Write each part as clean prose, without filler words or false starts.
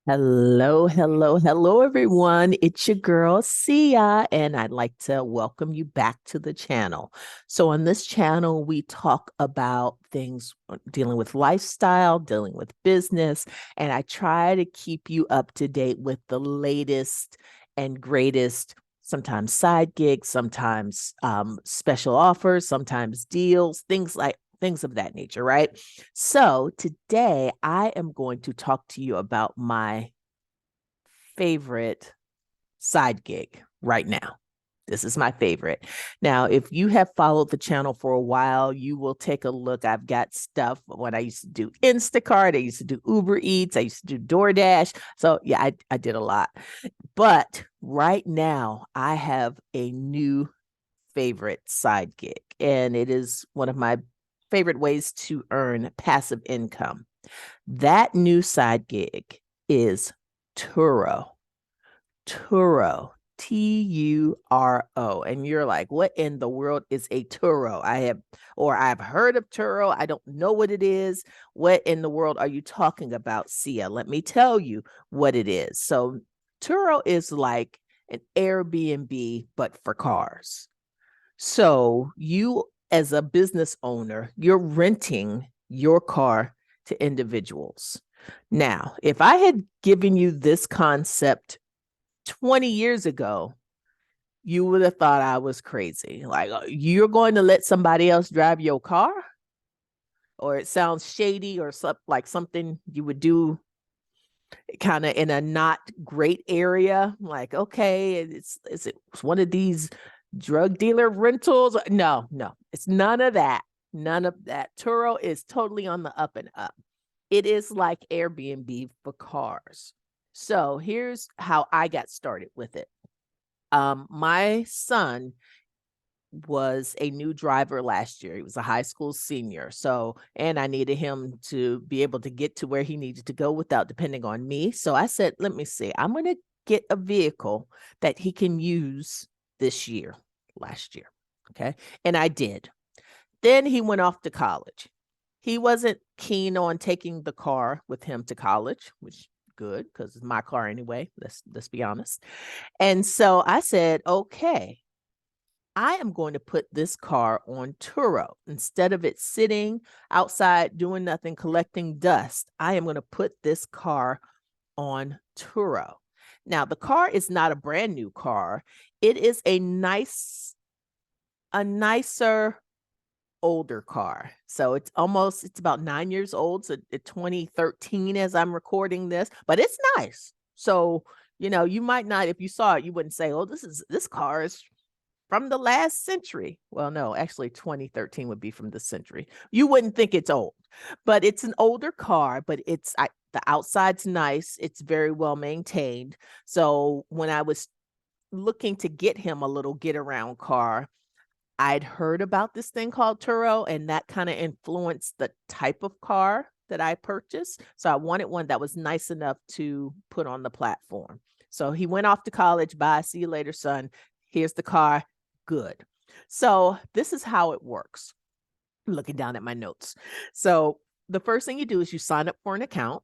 Hello, hello, hello, everyone. It's your girl, Sia, and I'd like to welcome you back to the channel. So, on this channel, we talk about things dealing with lifestyle, dealing with business, and I try to keep you up to date with the latest and greatest, sometimes side gigs, sometimes special offers, sometimes deals, things of that nature, right? So today I am going to talk to you about my favorite side gig right now. This is my favorite. Now, if you have followed the channel for a while, you will take a look. I've got stuff when I used to do Instacart, I used to do Uber Eats, I used to do DoorDash. So, yeah, I did a lot. But right now, I have a new favorite side gig, and it is one of my favorite ways to earn passive income. That new side gig is Turo. Turo. Turo. And you're like, what in the world is a Turo? I've heard of Turo. I don't know what it is. What in the world are you talking about, Sia? Let me tell you what it is. So, Turo is like an Airbnb, but for cars. So you, as a business owner, you're renting your car to individuals. Now, if I had given you this concept 20 years ago, you would have thought I was crazy. Like, you're going to let somebody else drive your car? Or it sounds shady or like something you would do kind of in a not great area. Like, okay, is it one of these drug dealer rentals? No, no, it's none of that. None of that. Turo is totally on the up and up. It is like Airbnb for cars. So here's how I got started with it. My son was a new driver last year. He was a high school senior. So, and I needed him to be able to get to where he needed to go without depending on me. So I said, let me see, I'm going to get a vehicle that he can use this year, last year. Okay. And I did. Then he went off to college. He wasn't keen on taking the car with him to college, which good because it's my car anyway. Let's be honest. And so I said, okay, I am going to put this car on Turo. Instead of it sitting outside doing nothing, collecting dust, I am going to put this car on Turo. Now, the car is not a brand new car. It is a nicer, older car. So it's about 9 years old. So 2013 as I'm recording this, but it's nice. So, you might not, if you saw it, you wouldn't say, oh, this car is from the last century. Well, no, actually 2013 would be from the century. You wouldn't think it's old, but it's an older car, but the outside's nice. It's very well maintained. So when I was looking to get him a little get around car, I'd heard about this thing called Turo, and that kind of influenced the type of car that I purchased. So I wanted one that was nice enough to put on the platform. So he went off to college. Bye. See you later, son. Here's the car. Good. So this is how it works. I'm looking down at my notes. So the first thing you do is you sign up for an account,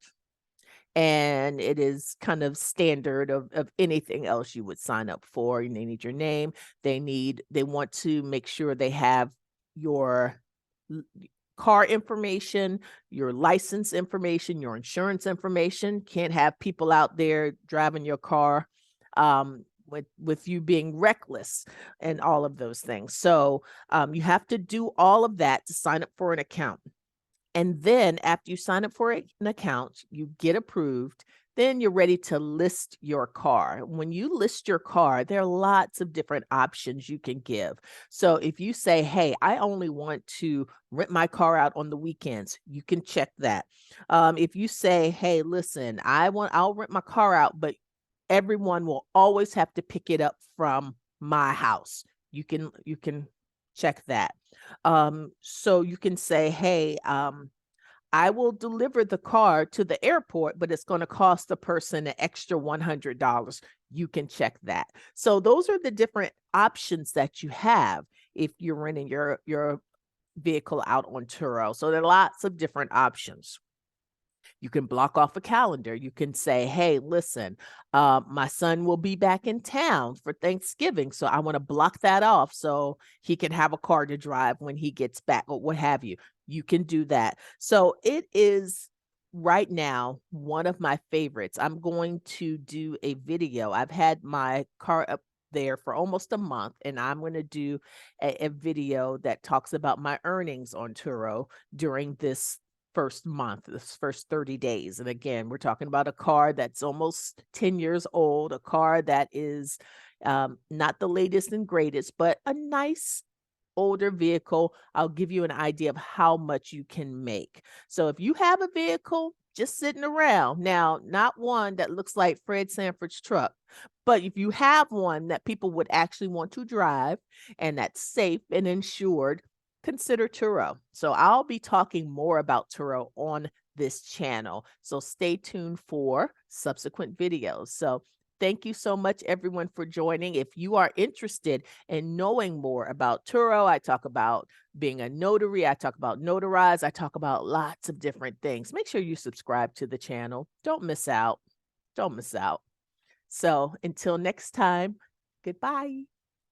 and it is kind of standard of anything else you would sign up for. They need your name. They want to make sure they have your car information, your license information, your insurance information. Can't have people out there driving your car with you being reckless and all of those things. So you have to do all of that to sign up for an account. And then after you sign up for an account, you get approved, then you're ready to list your car. When you list your car, there are lots of different options you can give. So if you say, hey, I only want to rent my car out on the weekends, you can check that. If you say, hey, listen, I'll rent my car out, but everyone will always have to pick it up from my house. You can check that. So you can say, hey, I will deliver the car to the airport, but it's going to cost the person an extra $100. You can check that. So those are the different options that you have if you're renting your vehicle out on Turo. So there are lots of different options. You can block off a calendar. You can say, hey, listen, my son will be back in town for Thanksgiving. So I want to block that off so he can have a car to drive when he gets back or what have you. You can do that. So it is right now one of my favorites. I'm going to do a video. I've had my car up there for almost a month, and I'm going to do a video that talks about my earnings on Turo during this first month, this first 30 days. And again, we're talking about a car that's almost 10 years old, a car that is not the latest and greatest, but a nice older vehicle. I'll give you an idea of how much you can make. So if you have a vehicle just sitting around, now, not one that looks like Fred Sanford's truck, but if you have one that people would actually want to drive and that's safe and insured, consider Turo. So I'll be talking more about Turo on this channel. So stay tuned for subsequent videos. So thank you so much, everyone, for joining. If you are interested in knowing more about Turo, I talk about being a notary, I talk about notarize, I talk about lots of different things. Make sure you subscribe to the channel. Don't miss out. Don't miss out. So until next time, goodbye.